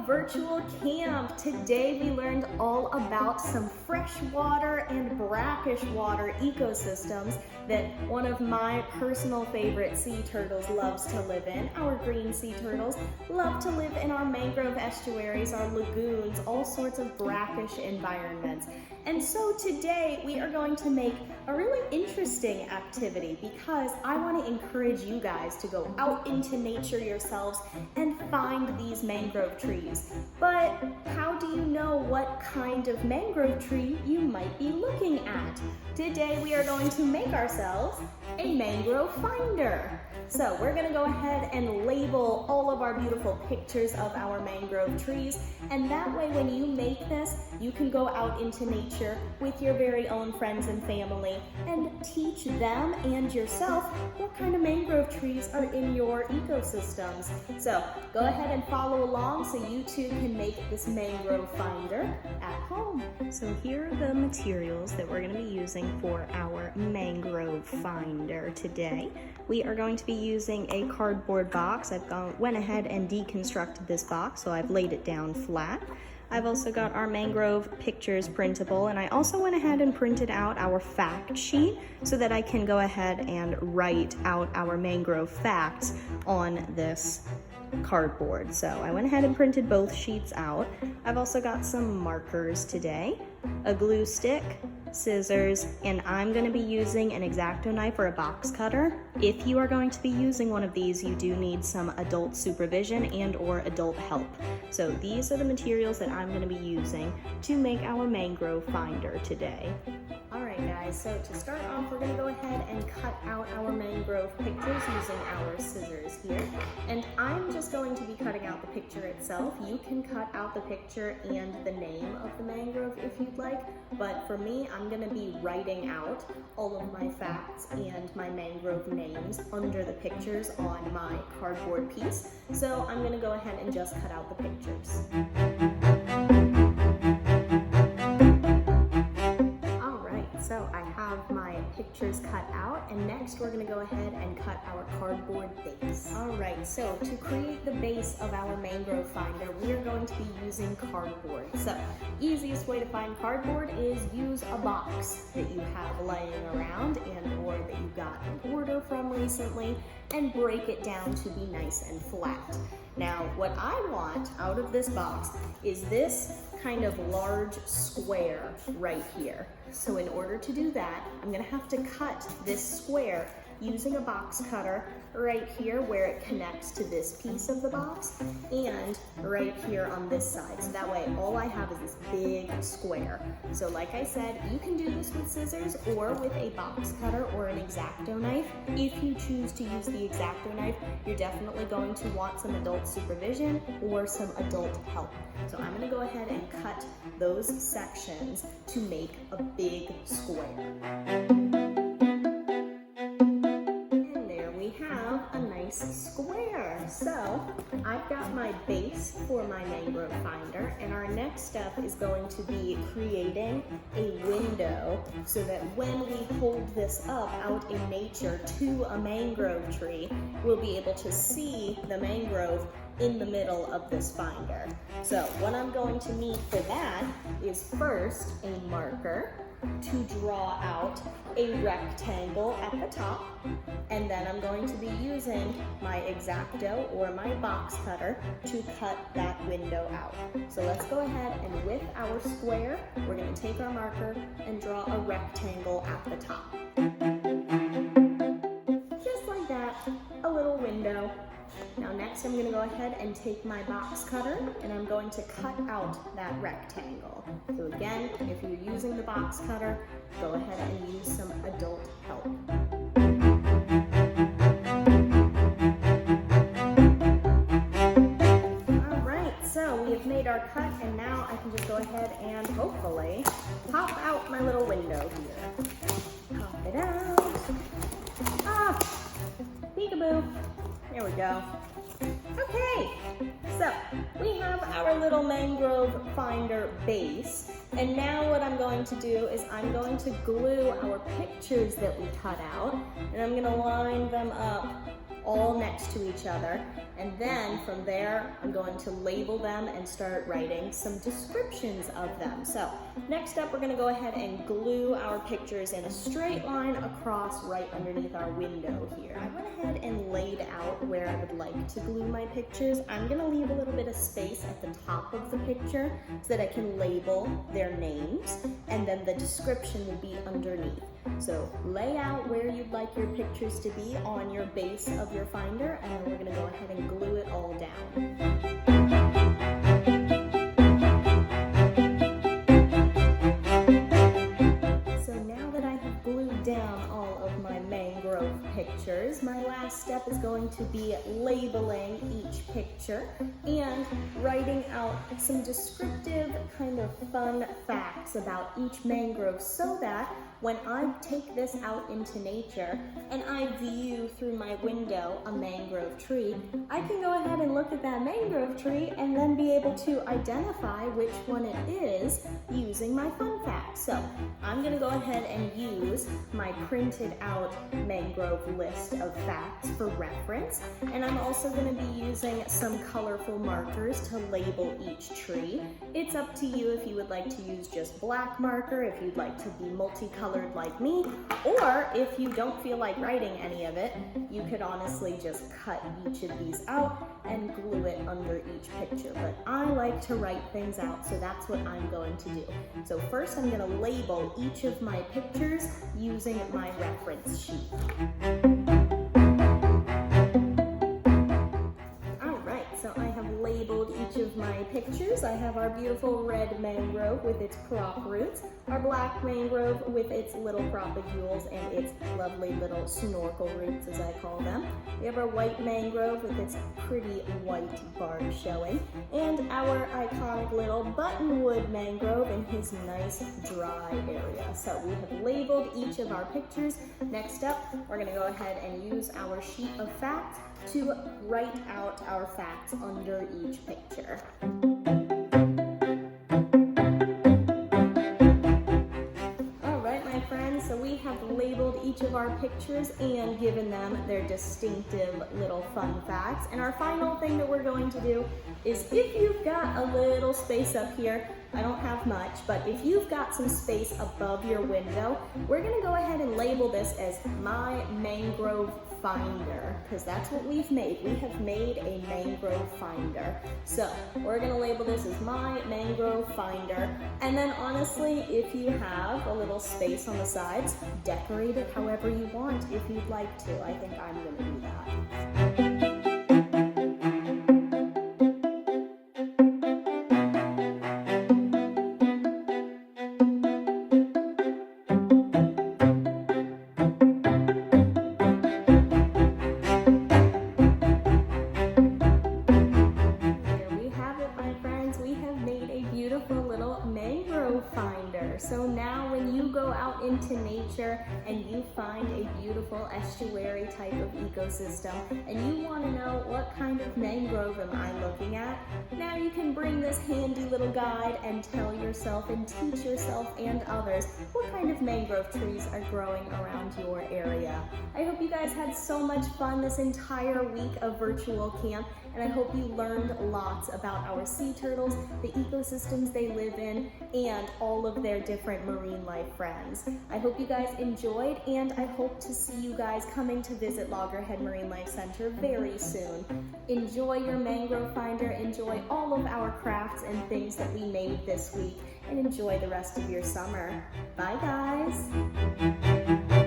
virtual camp. Today we learned all about some freshwater and brackish water ecosystems that one of my personal favorite sea turtles loves to live in. Our green sea turtles love to live in our mangrove estuaries, our lagoons, all sorts of brackish environments. And so today we are going to make a really interesting activity because I want to encourage you guys to go out into nature yourselves and find these mangrove trees. But how do you know what kind of mangrove tree you might be looking at? Today we are going to make ourselves a mangrove finder. So we're going to go ahead and label all of our beautiful pictures of our mangrove trees, and that way when you make this, you can go out into nature with your very own friends and family and teach them and yourself what kind of mangrove trees are in your ecosystems. So go ahead and follow along so you too can make this mangrove finder at home. So here are the materials that we're going to be using for our mangrove finder today. We are going to be using a cardboard box. Went ahead and deconstructed this box, so I've laid it down flat. I've also got our mangrove pictures printable, and I also went ahead and printed out our fact sheet so that I can go ahead and write out our mangrove facts on this cardboard. So I went ahead and printed both sheets out. I've also got some markers today, a glue stick, scissors, and I'm going to be using an X-Acto knife or a box cutter. If you are going to be using one of these, you do need some adult supervision and or adult help. So these are the materials that I'm going to be using to make our mangrove finder today. Alright guys, so to start off, we're going to go ahead and cut out our mangrove pictures using our scissors here. And I'm just going to be cutting out the picture itself. You can cut out the picture and the name of the mangrove if you'd like, but for me, I'm going to be writing out all of my facts and my mangrove names under the pictures on my cardboard piece. So I'm going to go ahead and just cut out the pictures. So I have my pictures cut out, and next we're going to go ahead and cut our cardboard base. Alright, so to create the base of our mangrove finder, we are going to be using cardboard. So easiest way to find cardboard is use a box that you have laying around and or that you got an order from recently, and break it down to be nice and flat. Now what I want out of this box is this kind of large square right here. So in order to do that, I'm going to have to cut this square using a box cutter right here where it connects to this piece of the box, and right here on this side. So that way all I have is this big square. So like I said, you can do this with scissors or with a box cutter or an X-Acto knife. If you choose to use the X-Acto knife, you're definitely going to want some adult supervision or some adult help. So I'm going to go ahead and cut those sections to make a big square. Square. So I've got my base for my mangrove finder, and our next step is going to be creating a window so that when we hold this up out in nature to a mangrove tree, we'll be able to see the mangrove in the middle of this finder. So what I'm going to need for that is first a marker to draw out a rectangle at the top, and then I'm going to be using my X-Acto or my box cutter to cut that window out. So let's go ahead and with our square, we're going to take our marker and draw a rectangle at the top. Just like that, a little window. Now next I'm going to go ahead and take my box cutter and I'm going to cut out that rectangle. So again, if you're using the box cutter, go ahead and use some adult help. Alright, so we have made our cut, and now I can just go ahead and hopefully pop out my little window here. Pop it out. Ah! Peekaboo! There we go. Okay, so we have our little mangrove finder base, and now what I'm going to do is I'm going to glue our pictures that we cut out, and I'm going to line them up all next to each other. And then from there, I'm going to label them and start writing some descriptions of them. So next up, we're gonna go ahead and glue our pictures in a straight line across right underneath our window here. I went ahead and laid out where I would like to glue my pictures. I'm gonna leave a little bit of space at the top of the picture so that I can label their names, and then the description will be underneath. So lay out where you'd like your pictures to be on your base of your finder, and then we're gonna go ahead and glue it all down. So now that I have glued down all of my mangrove pictures, my last step is going to be labeling each picture and writing out some descriptive kind of fun facts about each mangrove, so that when I take this out into nature and I view through my window a mangrove tree, I can go ahead and look at that mangrove tree and then be able to identify which one it is using my fun facts. So I'm gonna go ahead and use my printed out mangrove list of facts for reference, and I'm also gonna be using some colorful markers to label each tree. It's up to you if you would like to use just black marker, if you'd like to be multicolored like me, or if you don't feel like writing any of it, you could honestly just cut each of these out and glue it under each picture. But I like to write things out, so that's what I'm going to do. So first I'm going to label each of my pictures using my reference sheet. Each of my pictures. I have our beautiful red mangrove with its prop roots, our black mangrove with its little propagules and its lovely little snorkel roots, as I call them. We have our white mangrove with its pretty white bark showing, and our iconic little buttonwood mangrove in his nice dry area. So we have labeled each of our pictures. Next up, we're going to go ahead and use our sheet of facts to write out our facts under each picture. Alright, my friends, so we have labeled each of our pictures and given them their distinctive little fun facts. And our final thing that we're going to do is, if you've got a little space up here, I don't have much, but if you've got some space above your window, we're going to go ahead and label this as my mangrove finder, because that's what we've made. We have made a mangrove finder. So we're going to label this as my mangrove finder. And then honestly, if you have a little space on the sides, decorate it however you want if you'd like to. I think I'm going to do that. So now when you go out into nature and you find a beautiful estuary type of ecosystem and you want to know what kind of mangrove am I looking at, now you can bring this handy little guide and tell yourself and teach yourself and others what kind of mangrove trees are growing around your area. I hope you guys had so much fun this entire week of virtual camp, and I hope you learned lots about our sea turtles, the ecosystems they live in, and all of their different marine life friends. I hope you guys enjoyed, and I hope to see you guys coming to visit Loggerhead Marine Life Center very soon. Enjoy your mangrove finder, enjoy all of our crafts and things that we made this week, and enjoy the rest of your summer. Bye guys!